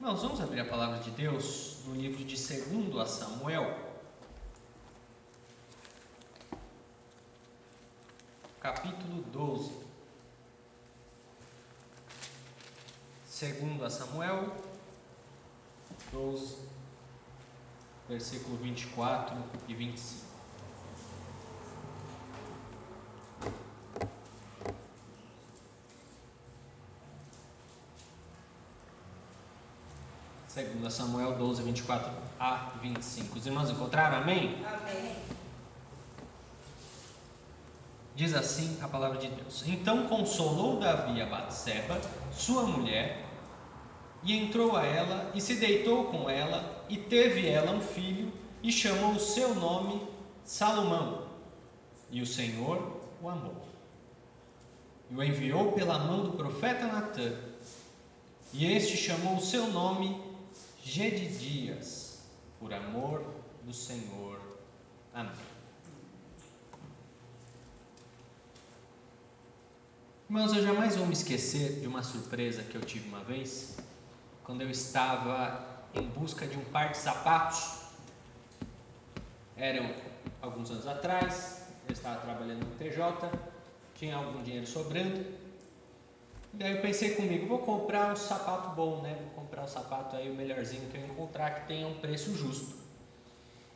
Nós vamos abrir a palavra de Deus no livro de 2 Samuel, capítulo 12. 2 Samuel 12, versículo 24 e 25. Segundo Samuel 12, 24 a 25. Os irmãos encontraram? Amém? Amém. Diz assim a palavra de Deus: Então consolou Davi a Batseba, sua mulher, e entrou a ela, e se deitou com ela, e teve ela um filho, e chamou o seu nome Salomão. E o Senhor o amou. E o enviou pela mão do profeta Natã. E este chamou o seu nome Gedidias, por amor do Senhor. Amém. Irmãos, eu jamais vou me esquecer de uma surpresa que eu tive uma vez, quando eu estava em busca de um par de sapatos. Eram alguns anos atrás, eu estava trabalhando no TJ, tinha algum dinheiro sobrando. Daí eu pensei comigo, vou comprar um sapato bom, né? Vou comprar um sapato aí, o melhorzinho que eu encontrar, que tenha um preço justo.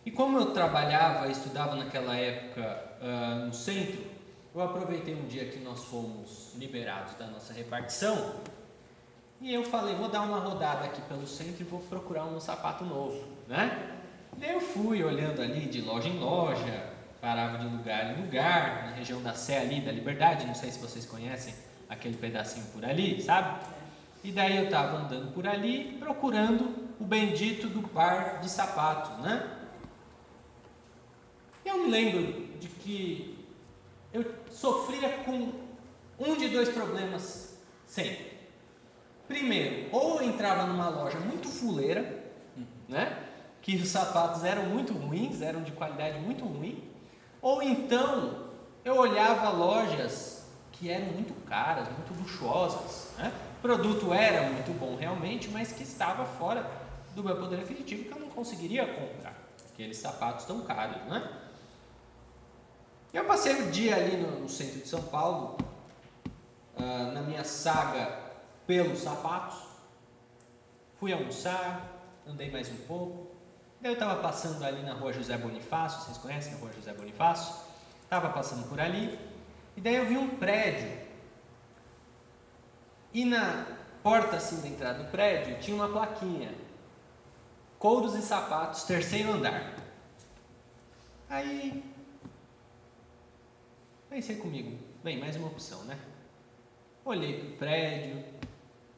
E como eu trabalhava e estudava naquela época no centro, eu aproveitei um dia que nós fomos liberados da nossa repartição, e eu falei, vou dar uma rodada aqui pelo centro e vou procurar um sapato novo, né? Daí eu fui olhando ali de loja em loja, parava de lugar em lugar, na região da Sé ali, da Liberdade, não sei se vocês conhecem aquele pedacinho por ali, sabe? E daí eu estava andando por ali, procurando o bendito do par de sapatos, né? Eu me lembro de que eu sofria com um de dois problemas sempre. Primeiro, ou eu entrava numa loja muito fuleira, né? Que os sapatos eram muito ruins, eram de qualidade muito ruim, ou então eu olhava lojas que eram muito caras, muito luxuosas, né? O produto era muito bom realmente, mas que estava fora do meu poder aquisitivo, que eu não conseguiria comprar aqueles sapatos tão caros, né? Eu passei o dia ali no centro de São Paulo, na minha saga pelos sapatos, fui almoçar, andei mais um pouco, daí eu estava passando ali na rua José Bonifácio, vocês conhecem a rua José Bonifácio? Estava passando por ali, e daí eu vi um prédio, e na porta assim da entrada do prédio tinha uma plaquinha, Couros e Sapatos, 3º andar. Aí pensei comigo, bem, mais uma opção, né? Olhei para o prédio,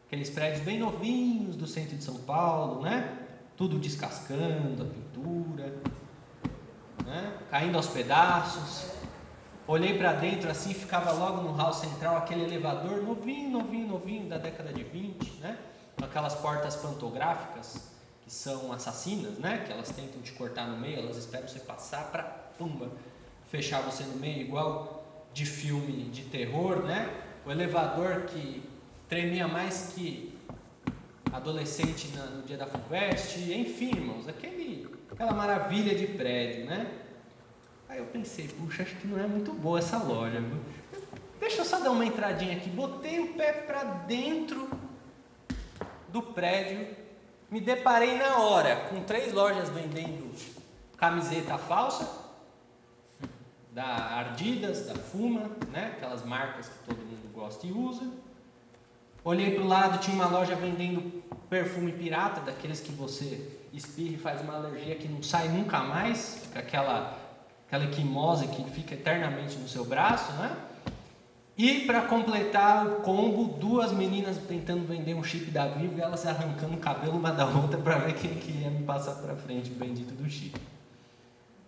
aqueles prédios bem novinhos do centro de São Paulo, né? Tudo descascando, a pintura, né? Caindo aos pedaços. Olhei para dentro assim, ficava logo no hall central aquele elevador novinho da década de 20, né? Com aquelas portas pantográficas que são assassinas, né? Que elas tentam te cortar no meio, elas esperam você passar para, pumba, fechar você no meio, igual de filme de terror, né? O elevador que tremia mais que adolescente no dia da FUVEST, enfim, irmãos, aquela maravilha de prédio, né? Aí eu pensei, puxa, acho que não é muito boa essa loja, viu? Deixa eu só dar uma entradinha aqui. Botei o pé para dentro do prédio, me deparei na hora com 3 lojas vendendo camiseta falsa, da Adidas, da Fuma, né? Aquelas marcas que todo mundo gosta e usa. Olhei para o lado, tinha uma loja vendendo perfume pirata, daqueles que você espirra e faz uma alergia que não sai nunca mais, fica aquela equimose que fica eternamente no seu braço, né? E para completar o combo, 2 meninas tentando vender um chip da Vivo e elas arrancando o cabelo uma da outra para ver quem que ia me passar para frente o bendito do chip.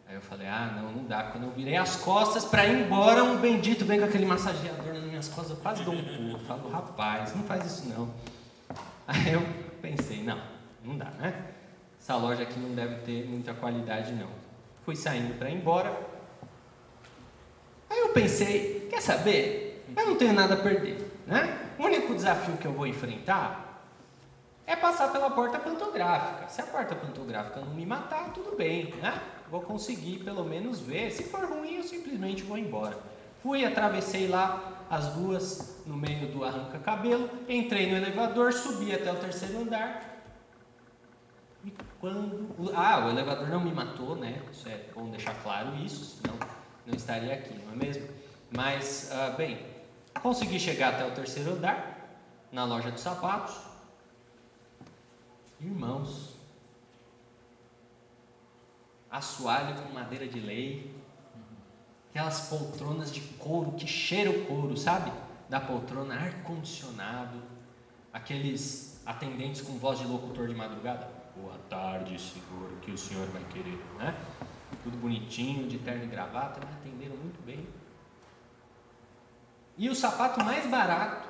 Aí eu falei, não dá. Quando eu virei as costas para ir embora, um bendito vem com aquele massageador nas minhas costas, eu quase dou um pulo. Eu falo, rapaz, não faz isso não. Aí eu pensei, não dá, né? Essa loja aqui não deve ter muita qualidade não. Fui saindo para ir embora. Aí eu pensei, quer saber? Eu não tenho nada a perder, né? O único desafio que eu vou enfrentar é passar pela porta pantográfica. Se a porta pantográfica não me matar, tudo bem, né? Vou conseguir pelo menos ver. Se for ruim, eu simplesmente vou embora. Fui, atravessei lá as ruas no meio do arranca-cabelo, entrei no elevador, subi até o 3º andar. E quando... o elevador não me matou, né? Isso é bom deixar claro isso, senão não estaria aqui, não é mesmo? Mas, bem, consegui chegar até o 3º andar, na loja de sapatos. Irmãos, assoalho com madeira de lei, aquelas poltronas de couro que cheira o couro, sabe? Da poltrona, ar-condicionado, aqueles atendentes com voz de locutor de madrugada. Boa tarde, senhor, o que o senhor vai querer, né? Tudo bonitinho, de terno e gravata, me atenderam muito bem. E o sapato mais barato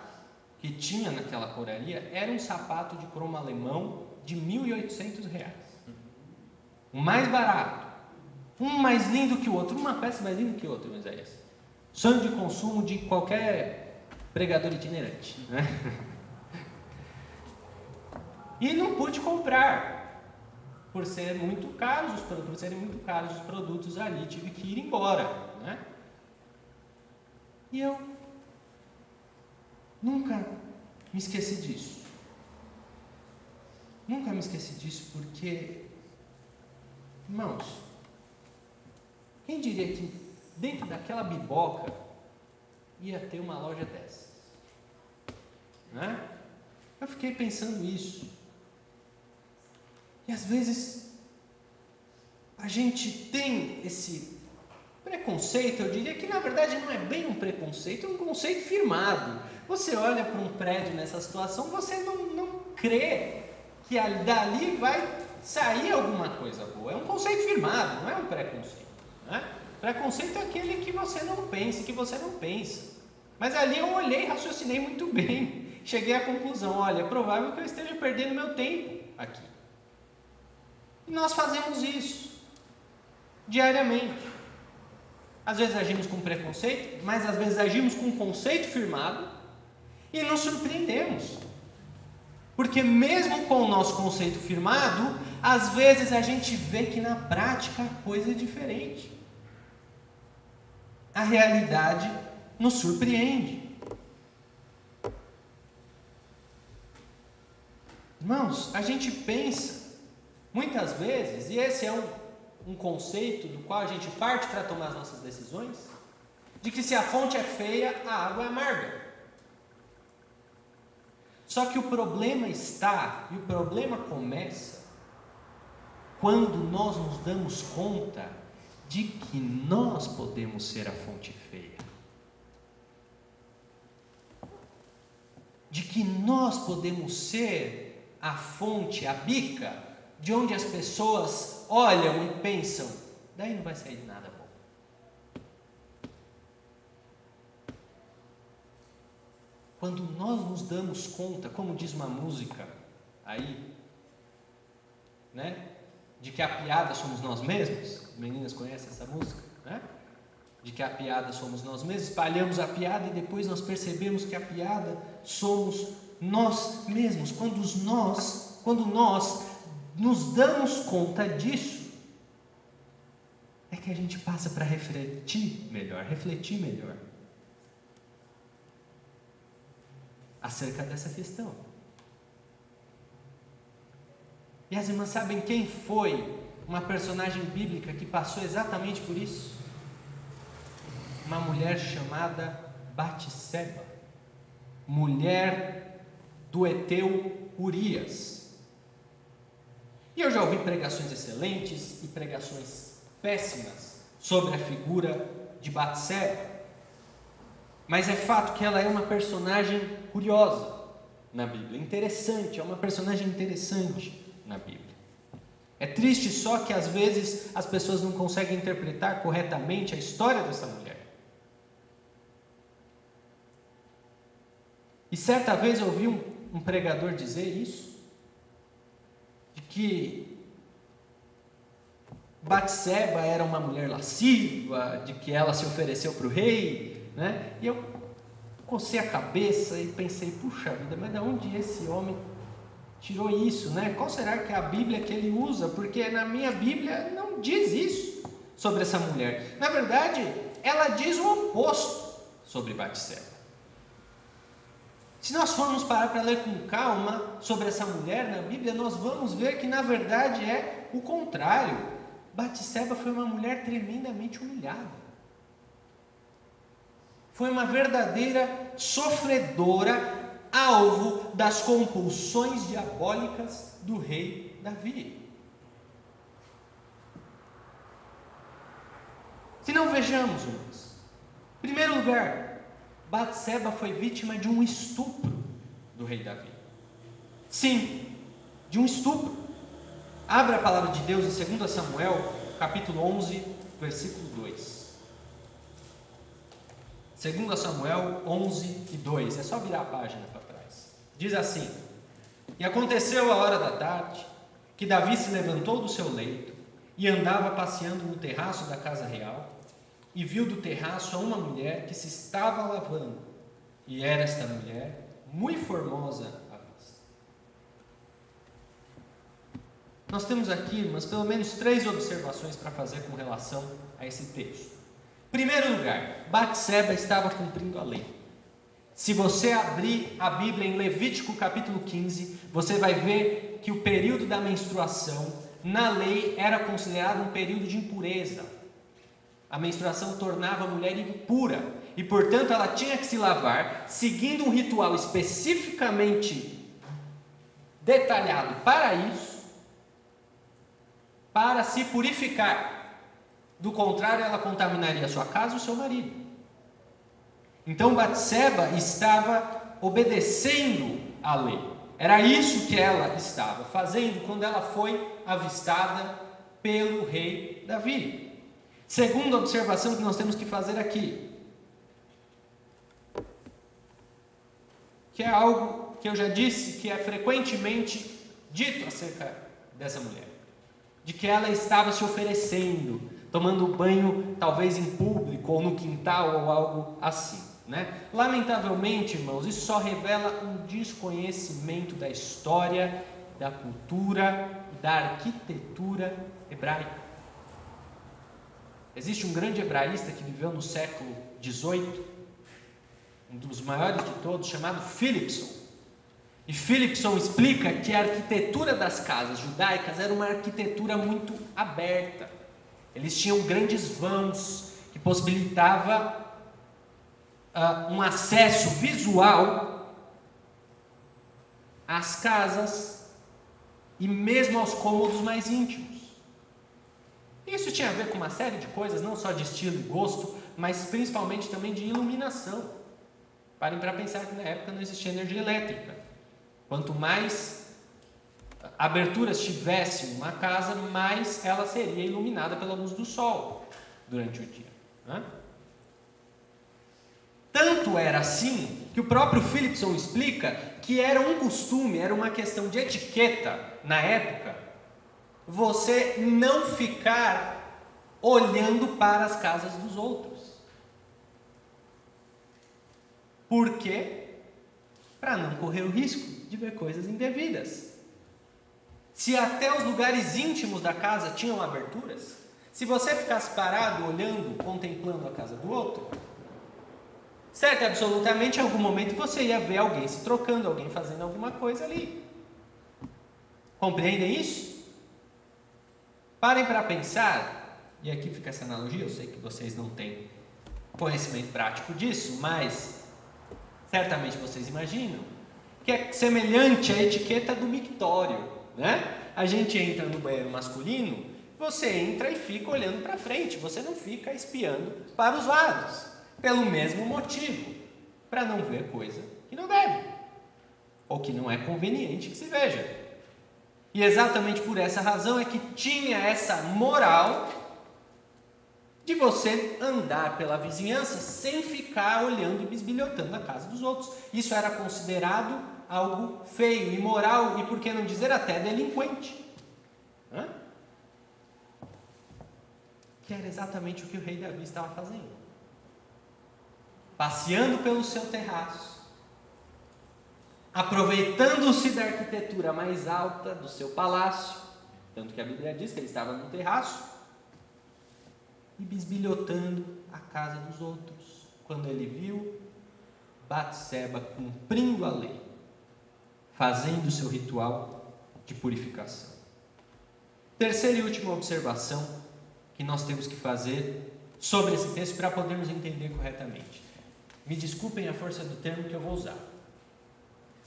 que tinha naquela couraria era um sapato de cromo alemão de R$ 1.800. O mais barato. Um mais lindo que o outro, uma peça mais linda que o outro, Isaías. Sonho de consumo de qualquer pregador itinerante, né? E não pude comprar, por serem muito caros os produtos ali, tive que ir embora, né? E eu nunca me esqueci disso. Nunca me esqueci disso porque, irmãos, quem diria que dentro daquela biboca ia ter uma loja dessas? Né? Eu fiquei pensando isso. E às vezes a gente tem esse preconceito, eu diria que na verdade não é bem um preconceito, é um conceito firmado. Você olha para um prédio nessa situação, você não crê que dali vai sair alguma coisa boa. É um conceito firmado, não é um preconceito. Né? Preconceito é aquele que você não pensa, que você não pensa. Mas ali eu olhei, raciocinei muito bem. Cheguei à conclusão, olha, é provável que eu esteja perdendo meu tempo aqui. E nós fazemos isso diariamente. Às vezes agimos com preconceito, mas às vezes agimos com um conceito firmado e nos surpreendemos. Porque mesmo com o nosso conceito firmado, às vezes a gente vê que na prática a coisa é diferente. A realidade nos surpreende. Irmãos, a gente pensa, muitas vezes, e esse é um conceito do qual a gente parte para tomar as nossas decisões, de que se a fonte é feia, a água é amarga. Só que o problema está, e o problema começa, quando nós nos damos conta de que nós podemos ser a fonte feia. De que nós podemos ser a fonte, a bica, de onde as pessoas olham e pensam, daí não vai sair de nada bom. Quando nós nos damos conta, como diz uma música aí, né? De que a piada somos nós mesmos. As meninas conhecem essa música, né? De que a piada somos nós mesmos. Espalhamos a piada e depois nós percebemos que a piada somos nós mesmos. Quando nós nos damos conta disso, é que a gente passa para refletir melhor acerca dessa questão. E as irmãs sabem quem foi uma personagem bíblica que passou exatamente por isso? Uma mulher chamada Batseba, mulher do heteu Urias. E eu já ouvi pregações excelentes e pregações péssimas sobre a figura de Batseba, mas é fato que ela é uma personagem curiosa na Bíblia, interessante, é uma personagem interessante na Bíblia. É triste só que às vezes as pessoas não conseguem interpretar corretamente a história dessa mulher. E certa vez eu ouvi um pregador dizer isso, de que Batseba era uma mulher lasciva, de que ela se ofereceu para o rei, né? E eu cocei a cabeça e pensei, puxa vida, mas de onde esse homem tirou isso, né? Qual será que é a Bíblia que ele usa? Porque na minha Bíblia não diz isso sobre essa mulher. Na verdade, ela diz o oposto sobre Batseba. Se nós formos parar para ler com calma sobre essa mulher na Bíblia, nós vamos ver que na verdade é o contrário. Batseba foi uma mulher tremendamente humilhada. Foi uma verdadeira sofredora, alvo das compulsões diabólicas do rei Davi. Se não, vejamos, irmãos. Em primeiro lugar, Batseba foi vítima de um estupro do rei Davi. Sim, de um estupro. Abra a palavra de Deus em 2 Samuel, capítulo 11, versículo 2. 2 Samuel 11 e 2. É só virar a página para trás. Diz assim: E aconteceu a hora da tarde, que Davi se levantou do seu leito e andava passeando no terraço da casa real, e viu do terraço a uma mulher que se estava lavando, e era esta mulher muito formosa à vista. Nós temos aqui, mas pelo menos 3 observações para fazer com relação a esse texto. Em primeiro lugar, Batseba estava cumprindo a lei. Se você abrir a Bíblia em Levítico capítulo 15, você vai ver que o período da menstruação, na lei, era considerado um período de impureza. A menstruação tornava a mulher impura e, portanto, ela tinha que se lavar, seguindo um ritual especificamente detalhado para isso, para se purificar. Do contrário, ela contaminaria a sua casa e o seu marido. Então, Batseba estava obedecendo à lei. Era isso que ela estava fazendo quando ela foi avistada pelo rei Davi. Segunda observação que nós temos que fazer aqui, que é algo que eu já disse que é frequentemente dito acerca dessa mulher, de que ela estava se oferecendo, tomando banho talvez em público ou no quintal ou algo assim, né? Lamentavelmente, irmãos, isso só revela um desconhecimento da história, da cultura, da arquitetura hebraica. Existe um grande hebraísta que viveu no século XVIII, um dos maiores de todos, chamado Philipson. E Philipson explica que a arquitetura das casas judaicas era uma arquitetura muito aberta. Eles tinham grandes vãos que possibilitava um acesso visual às casas e mesmo aos cômodos mais íntimos. Isso tinha a ver com uma série de coisas, não só de estilo e gosto, mas principalmente também de iluminação. Parem para pensar que na época não existia energia elétrica. Quanto mais aberturas tivesse uma casa, mais ela seria iluminada pela luz do sol durante o dia, né? Tanto era assim que o próprio Philipson explica que era um costume, era uma questão de etiqueta na época, você não ficar olhando para as casas dos outros. Por quê? Para não correr o risco de ver coisas indevidas. Se até os lugares íntimos da casa tinham aberturas, se você ficasse parado, olhando, contemplando a casa do outro, certo, absolutamente em algum momento você ia ver alguém se trocando, alguém fazendo alguma coisa ali. Compreendem isso? Parem para pensar, e aqui fica essa analogia, eu sei que vocês não têm conhecimento prático disso, mas certamente vocês imaginam que é semelhante à etiqueta do mictório, né? A gente entra no banheiro masculino, você entra e fica olhando para frente, você não fica espiando para os lados, pelo mesmo motivo, para não ver coisa que não deve, ou que não é conveniente que se veja. E exatamente por essa razão é que tinha essa moral de você andar pela vizinhança sem ficar olhando e bisbilhotando a casa dos outros. Isso era considerado algo feio, imoral e, por que não dizer, até delinquente. Que era exatamente o que o rei Davi estava fazendo. Passeando pelo seu terraço, aproveitando-se da arquitetura mais alta do seu palácio, tanto que a Bíblia diz que ele estava num terraço, e bisbilhotando a casa dos outros, quando ele viu Batseba cumprindo a lei, fazendo o seu ritual de purificação. Terceira e última observação que nós temos que fazer sobre esse texto para podermos entender corretamente. Me desculpem a força do termo que eu vou usar,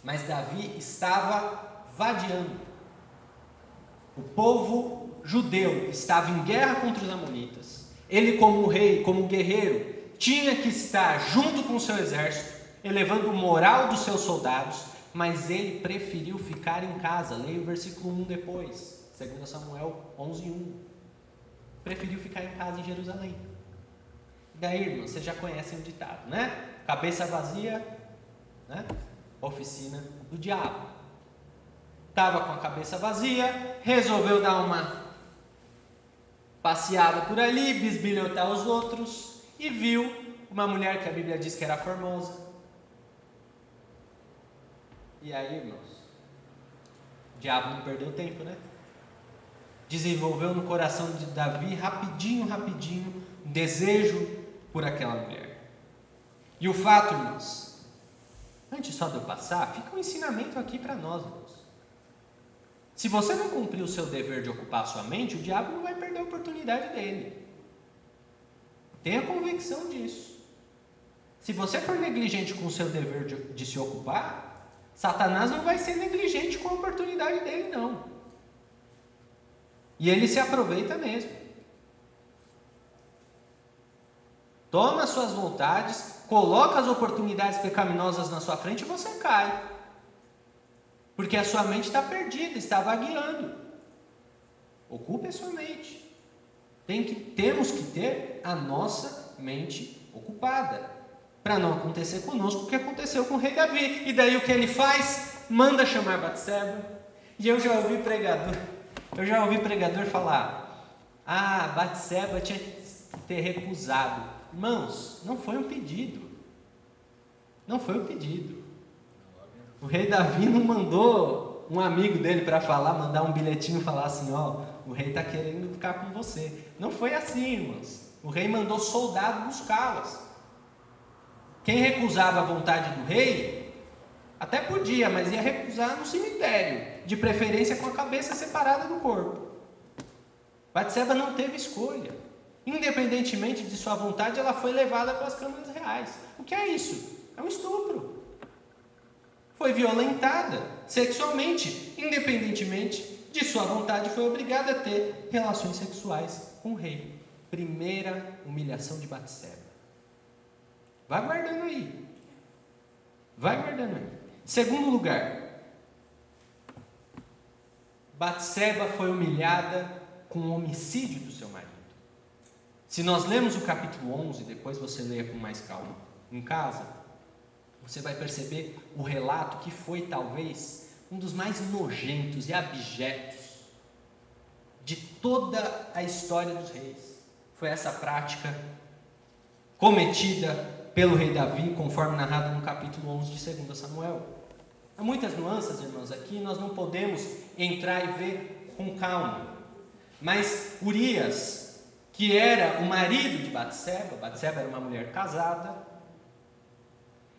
mas Davi estava vadiando. O povo judeu estava em guerra contra os amonitas. Ele, como rei, como guerreiro, tinha que estar junto com o seu exército, elevando o moral dos seus soldados, mas ele preferiu ficar em casa. Leia o versículo 1 depois, 2 Samuel 11:1. Preferiu ficar em casa em Jerusalém. E daí, irmãos, vocês já conhecem o ditado, né? Cabeça vazia, né? Oficina do diabo. Estava com a cabeça vazia, resolveu dar uma passeada por ali, bisbilhotar os outros, e viu uma mulher que a Bíblia diz que era formosa. E aí, irmãos, o diabo não perdeu tempo, né? Desenvolveu no coração de Davi, rapidinho, um desejo por aquela mulher. E o fato, irmãos, antes só de eu passar, fica um ensinamento aqui para nós, irmãos. Se você não cumprir o seu dever de ocupar a sua mente, o diabo não vai perder a oportunidade dele. Tenha convicção disso. Se você for negligente com o seu dever de se ocupar, Satanás não vai ser negligente com a oportunidade dele, não. E ele se aproveita mesmo. Toma as suas vontades, coloca as oportunidades pecaminosas na sua frente e você cai. Porque a sua mente está perdida, está vagueando. Ocupe a sua mente. Temos que ter a nossa mente ocupada, para não acontecer conosco o que aconteceu com o rei Davi. E daí o que ele faz? Manda chamar Batseba. E eu já ouvi pregador falar: Batseba tinha que ter recusado. Irmãos, não foi um pedido. Não foi um pedido. O rei Davi não mandou um amigo dele para mandar um bilhetinho e falar assim: o rei está querendo ficar com você. Não foi assim, irmãos. O rei mandou soldado buscá-las. Quem recusava a vontade do rei, até podia, mas ia recusar no cemitério, de preferência com a cabeça separada do corpo. Batseba não teve escolha. Independentemente de sua vontade, ela foi levada para as câmaras reais. O que é isso? É um estupro. Foi violentada sexualmente, independentemente de sua vontade, foi obrigada a ter relações sexuais com o rei. Primeira humilhação de Batseba. Vai guardando aí. Segundo lugar, Batseba foi humilhada com o homicídio do seu marido. Se nós lemos o capítulo 11, depois você leia com mais calma em casa, você vai perceber o relato que foi talvez um dos mais nojentos e abjetos de toda a história dos reis. Foi essa prática cometida pelo rei Davi, conforme narrado no capítulo 11 de 2 Samuel. Há muitas nuances, irmãos, aqui nós não podemos entrar e ver com calma. Mas Urias, que era o marido de Batseba era uma mulher casada,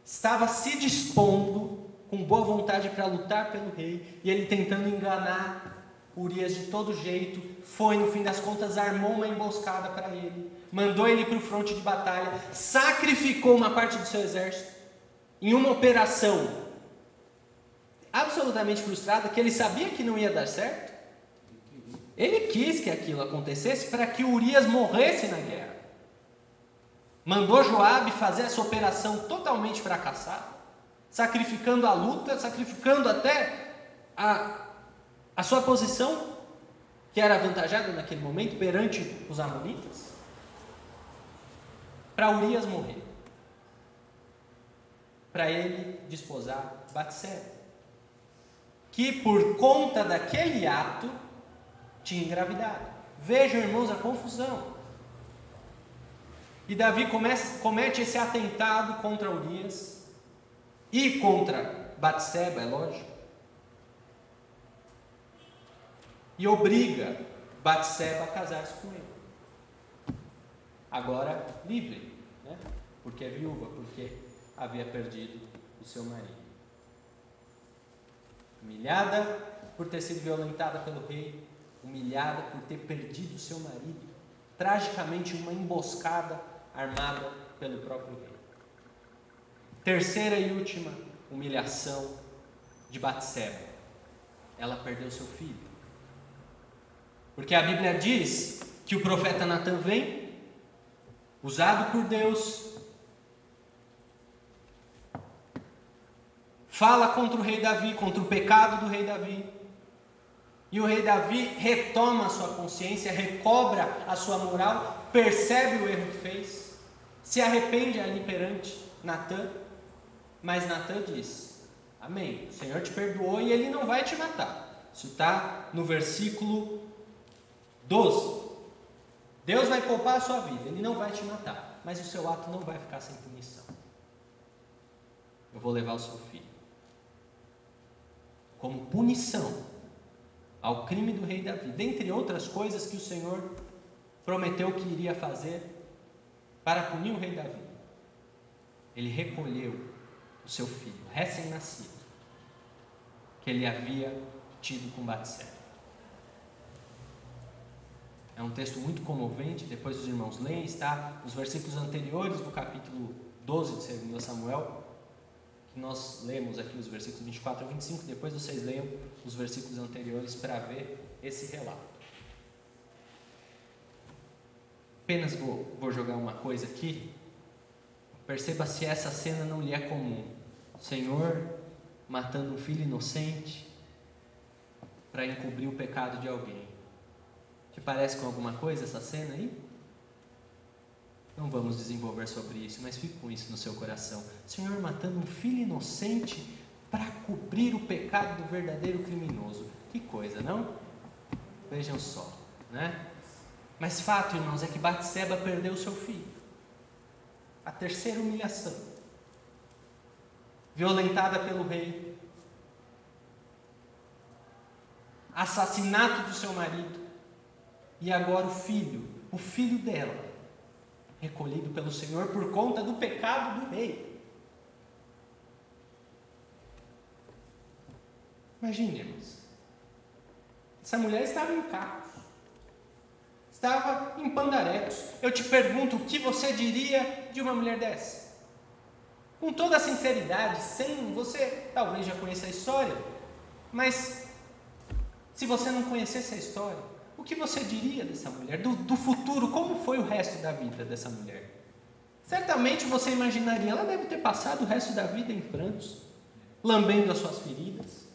estava se dispondo com boa vontade para lutar pelo rei, e ele tentando enganar Urias de todo jeito, foi no fim das contas, armou uma emboscada para ele, mandou ele para o fronte de batalha, sacrificou uma parte do seu exército, em uma operação absolutamente frustrada, que ele sabia que não ia dar certo. Ele quis que aquilo acontecesse para que Urias morresse na guerra. Mandou Joabe fazer essa operação totalmente fracassada, sacrificando a luta, sacrificando até a sua posição, que era avantajada naquele momento perante os amonitas, para Urias morrer, para ele desposar Batseba, que por conta daquele ato tinha engravidado. Vejam, irmãos, a confusão. E Davi comete esse atentado contra Urias e contra Batseba, é lógico, e obriga Batseba a casar-se com ele. Agora livre, né? Porque é viúva, porque havia perdido o seu marido. Humilhada por ter sido violentada pelo rei, humilhada por ter perdido o seu marido, tragicamente uma emboscada armada pelo próprio rei. Terceira e última humilhação de Batseba: ela perdeu seu filho. Porque a Bíblia diz que o profeta Natan vem, usado por Deus, fala contra o rei Davi, contra o pecado do rei Davi, e o rei Davi retoma a sua consciência, recobra a sua moral, percebe o erro que fez, se arrepende ali perante Natan, mas Natan diz: amém, o Senhor te perdoou e Ele não vai te matar. Isso está no versículo 12. Deus vai poupar a sua vida, Ele não vai te matar, mas o seu ato não vai ficar sem punição. Eu vou levar o seu filho como punição ao crime do rei Davi, dentre outras coisas que o Senhor prometeu que iria fazer para punir o rei Davi. Ele recolheu o seu filho recém-nascido que ele havia tido com Batseba. É um texto muito comovente, depois os irmãos leem, está nos versículos anteriores do capítulo 12 de 2 Samuel, que nós lemos aqui os versículos 24 a 25, depois vocês leiam os versículos anteriores para ver esse relato. Apenas vou jogar uma coisa aqui. Perceba se essa cena não lhe é comum. O Senhor matando um filho inocente para encobrir o pecado de alguém. Te parece com alguma coisa essa cena aí? Não vamos desenvolver sobre isso, mas fique com isso no seu coração. O Senhor matando um filho inocente para cobrir o pecado do verdadeiro criminoso. Que coisa, não? Vejam só, né? Mas fato, irmãos, é que Batseba perdeu o seu filho. A terceira humilhação. Violentada pelo rei. Assassinato do seu marido. E agora o filho dela, recolhido pelo Senhor por conta do pecado do rei. Imagine, irmãos, essa mulher estava em cacos, estava em pandarecos. Eu te pergunto, o que você diria de uma mulher dessa? Com toda a sinceridade, sem você talvez já conheça a história, mas se você não conhecesse a história, o que você diria dessa mulher, do futuro, como foi o resto da vida dessa mulher? Certamente você imaginaria, ela deve ter passado o resto da vida em prantos, lambendo as suas feridas,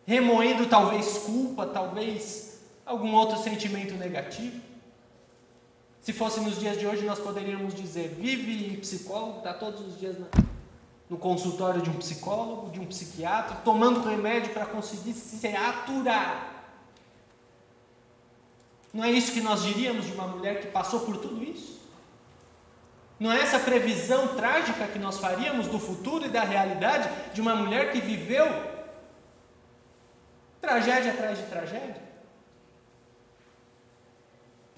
remoendo talvez culpa, talvez algum outro sentimento negativo. Se fosse nos dias de hoje, nós poderíamos dizer, vive em psicólogo, está todos os dias no consultório de um psicólogo, de um psiquiatra, tomando remédio para conseguir se aturar. Não é isso que nós diríamos de uma mulher que passou por tudo isso? Não é essa previsão trágica que nós faríamos do futuro e da realidade de uma mulher que viveu tragédia atrás de tragédia?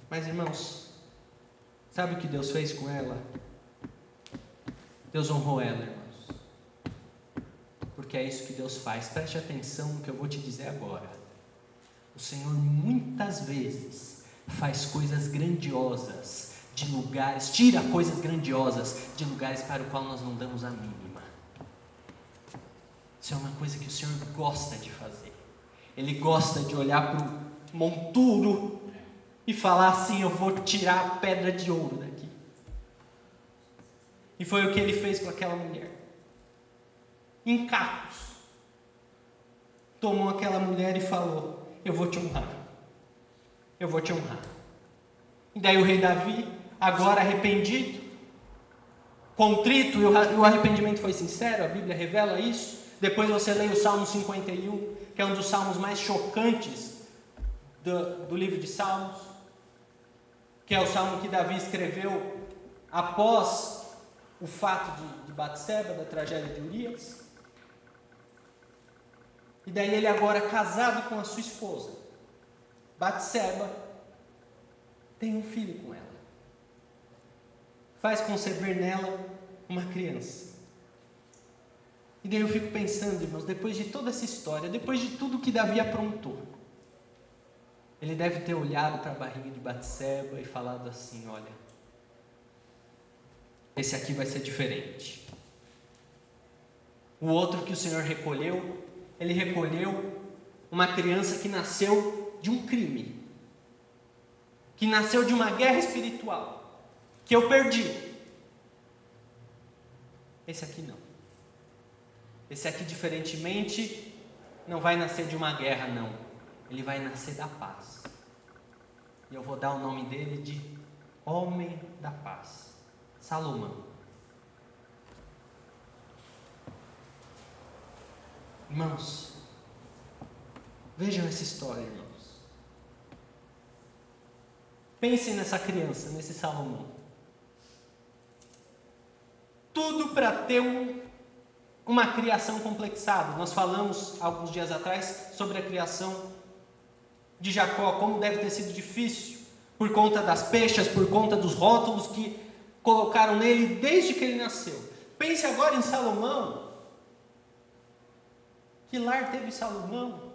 Mas, irmãos, sabe o que Deus fez com ela? Deus honrou ela, irmãos. Porque é isso que Deus faz. Preste atenção no que eu vou te dizer agora. O Senhor muitas vezes faz coisas grandiosas de lugares, tira coisas grandiosas de lugares para o qual nós não damos a mínima. Isso é uma coisa que o Senhor gosta de fazer. Ele gosta de olhar para o monturo e falar assim, eu vou tirar a pedra de ouro daqui. E foi o que ele fez com aquela mulher. Em cacos. Tomou aquela mulher e falou, eu vou te honrar. Eu vou te honrar. E daí o rei Davi, agora arrependido, contrito, e o arrependimento foi sincero, a Bíblia revela isso. Depois você lê o Salmo 51, que é um dos salmos mais chocantes do livro de Salmos, que é o salmo que Davi escreveu após o fato de Batseba, da tragédia de Urias. E daí ele agora casado com a sua esposa, Batseba, tem um filho com ela. Faz conceber nela uma criança. E daí eu fico pensando, irmãos, depois de toda essa história, depois de tudo que Davi aprontou, ele deve ter olhado para a barriga de Batseba e falado assim: olha, esse aqui vai ser diferente. O outro que o Senhor recolheu, ele recolheu uma criança que nasceu de um crime, que nasceu de uma guerra espiritual, que eu perdi. Esse aqui não. Esse aqui, diferentemente, não vai nascer de uma guerra, não. Ele vai nascer da paz. E eu vou dar o nome dele de Homem da Paz, Salomão. Irmãos, vejam essa história, irmãos. Pensem nessa criança, nesse Salomão. Tudo para ter uma criação complexada. Nós falamos alguns dias atrás sobre a criação de Jacó, como deve ter sido difícil, por conta das peixes, por conta dos rótulos que colocaram nele desde que ele nasceu. Pense agora em Salomão. Que lar teve Salomão?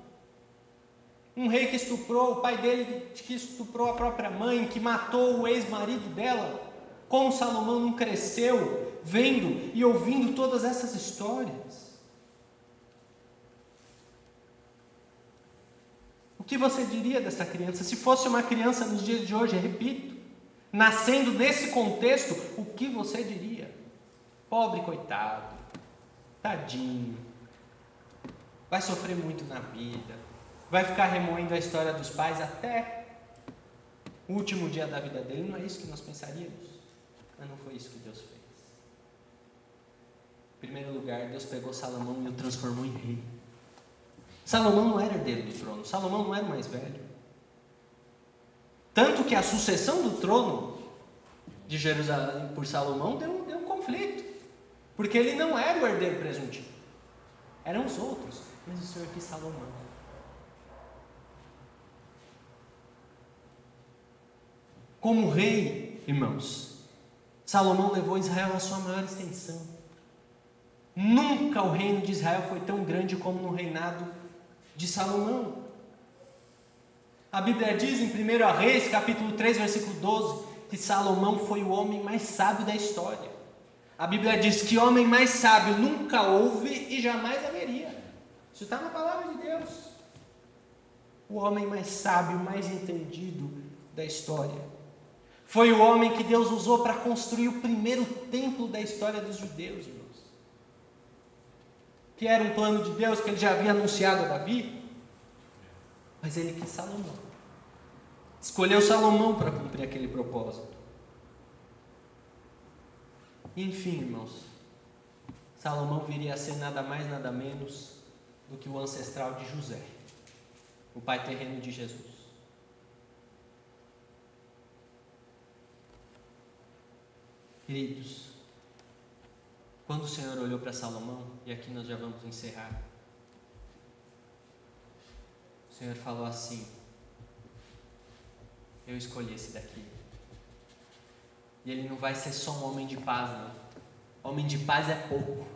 Um rei que estuprou o pai dele, que estuprou a própria mãe, que matou o ex-marido dela. Como Salomão não cresceu vendo e ouvindo todas essas histórias? O que você diria dessa criança? Se fosse uma criança nos dias de hoje, repito, nascendo nesse contexto, o que você diria? Pobre coitado, tadinho, vai sofrer muito na vida, vai ficar remoendo a história dos pais até o último dia da vida dele. Não é isso que nós pensaríamos? Mas não foi isso que Deus fez. Em primeiro lugar, Deus pegou Salomão e o transformou em rei. Salomão não era herdeiro do trono, Salomão não era o mais velho. Tanto que a sucessão do trono de Jerusalém por Salomão deu um conflito, porque ele não era o herdeiro presuntivo, eram os outros, mas o Senhor quis Salomão. Como rei, irmãos, Salomão levou Israel à sua maior extensão. Nunca o reino de Israel foi tão grande como no reinado de Salomão. A Bíblia diz em 1 Reis, capítulo 3, versículo 12, que Salomão foi o homem mais sábio da história. A Bíblia diz que homem mais sábio nunca houve e jamais haveria. Isso está na palavra de Deus. O homem mais sábio, mais entendido da história. Foi o homem que Deus usou para construir o primeiro templo da história dos judeus, irmãos. Que era um plano de Deus que ele já havia anunciado a Davi. Mas ele quis Salomão. Escolheu Salomão para cumprir aquele propósito. E enfim, irmãos, Salomão viria a ser nada mais, nada menos do que o ancestral de José, o pai terreno de Jesus. Queridos, quando o Senhor olhou para Salomão, e aqui nós já vamos encerrar, o Senhor falou assim: eu escolhi esse daqui. E ele não vai ser só um homem de paz, não. Homem de paz é pouco.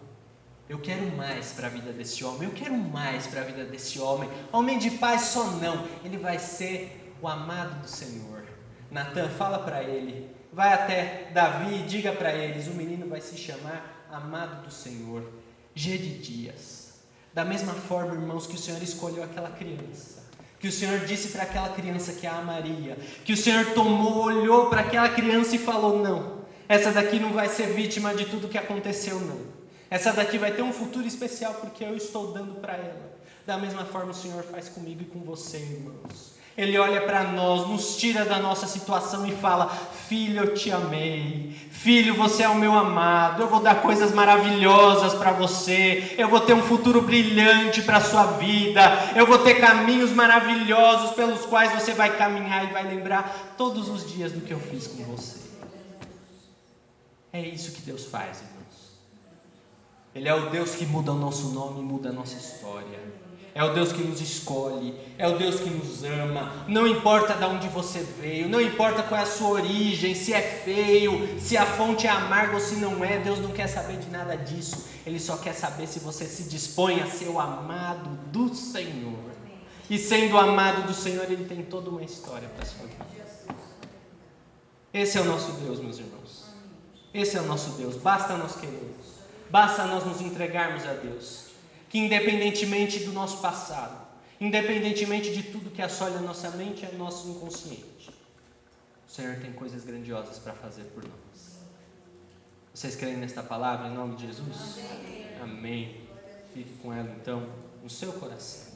Eu quero mais para a vida desse homem. Eu quero mais para a vida desse homem. Homem de paz só não. Ele vai ser o amado do Senhor. Natan, fala para ele. Vai até Davi e diga para eles: o menino vai se chamar amado do Senhor. Gedidias. Da mesma forma, irmãos, que o Senhor escolheu aquela criança, que o Senhor disse para aquela criança que a amaria, que o Senhor tomou, olhou para aquela criança e falou: não, essa daqui não vai ser vítima de tudo que aconteceu, não. Essa daqui vai ter um futuro especial porque eu estou dando para ela. Da mesma forma o Senhor faz comigo e com você, irmãos. Ele olha para nós, nos tira da nossa situação e fala: filho, eu te amei. Filho, você é o meu amado. Eu vou dar coisas maravilhosas para você. Eu vou ter um futuro brilhante para a sua vida. Eu vou ter caminhos maravilhosos pelos quais você vai caminhar e vai lembrar todos os dias do que eu fiz com você. É isso que Deus faz, irmãos. Ele é o Deus que muda o nosso nome e muda a nossa história. É o Deus que nos escolhe, é o Deus que nos ama. Não importa de onde você veio, não importa qual é a sua origem, se é feio, se a fonte é amarga ou se não é. Deus não quer saber de nada disso. Ele só quer saber se você se dispõe a ser o amado do Senhor. E sendo amado do Senhor, Ele tem toda uma história para a sua vida. Esse é o nosso Deus, meus irmãos. Esse é o nosso Deus. Basta nós querermos. Basta nós nos entregarmos a Deus. Que independentemente do nosso passado, independentemente de tudo que assola a nossa mente e o nosso inconsciente, o Senhor tem coisas grandiosas para fazer por nós. Vocês creem nesta palavra em nome de Jesus? Amém. Fique com ela então no seu coração.